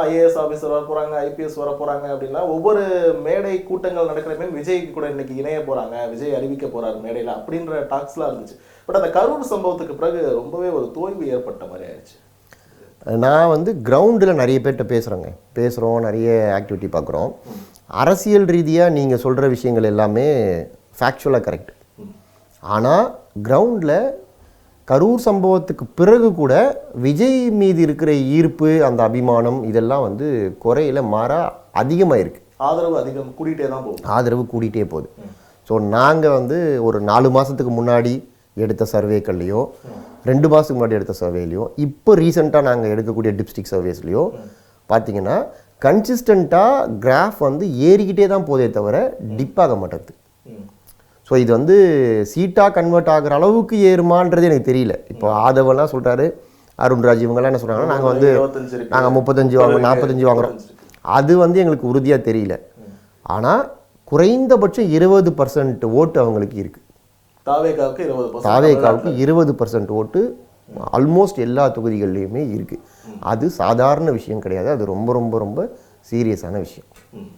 IAS officer வர போகிறாங்க, IPS வர போகிறாங்க அப்படின்னா ஒவ்வொரு மேடை கூட்டங்கள் நடக்கிறமே விஜய் கூட இன்னைக்கு இணைய போகிறாங்க, விஜய் அறிவிக்க போகிறாரு மேடையில் அப்படின்ற டாக்ஸ்லாம் இருந்துச்சு. பட் அந்த கரூர் சம்பவத்துக்கு பிறகு ரொம்பவே ஒரு தோல்வி ஏற்பட்ட மாதிரி ஆயிடுச்சு. நான் வந்து கிரவுண்டில் நிறைய பேர்கிட்ட பேசுகிறோம், நிறைய ஆக்டிவிட்டி பார்க்குறோம். அரசியல் ரீதியாக நீங்கள் சொல்கிற விஷயங்கள் எல்லாமே ஃபேக்சுவலாக கரெக்ட். ஆனால் கிரவுண்டில் கரூர் சம்பவத்துக்கு பிறகு கூட விஜய் மீது இருக்கிற ஈர்ப்பு, அந்த அபிமானம் இதெல்லாம் வந்து குறையில மாறா அதிகமாக இருக்குது. ஆதரவு கூட்டிகிட்டே போகுது. ஸோ நாங்கள் வந்து ஒரு 4 மாதத்துக்கு முன்னாடி எடுத்த சர்வேக்கள்லையோ 2 மாதத்துக்கு முன்னாடி எடுத்த சர்வேலையோ இப்போ ரீசெண்டாக நாங்கள் எடுக்கக்கூடிய டிஸ்ட்ரிக்ட் சர்வேஸ்லையோ பார்த்தீங்கன்னா கன்சிஸ்டண்ட்டாக கிராஃப் வந்து ஏறிக்கிட்டே தான் போதே தவிர டிப்பாக மாட்டேங்குது. ஸோ இது வந்து சீட்டாக கன்வெர்ட் ஆகிற அளவுக்கு ஏறுமான்றது எனக்கு தெரியல. இப்போ ஆதவெல்லாம் சொல்கிறாரு, அருண்ராஜ் இவங்கெல்லாம் என்ன சொல்கிறாங்கன்னா நாங்கள் வந்து 35 வாங்குறோம், 45 வாங்குகிறோம். அது வந்து எங்களுக்கு உறுதியாக தெரியல. ஆனால் குறைந்தபட்சம் 20% ஓட்டு அவங்களுக்கு இருக்குது. தாவேகாவுக்கு 20% ஓட்டு ஆல்மோஸ்ட் எல்லா தொகுதிகள்லையுமே இருக்குது. அது சாதாரண விஷயம் கிடையாது. அது ரொம்ப ரொம்ப ரொம்ப சீரியஸான விஷயம்.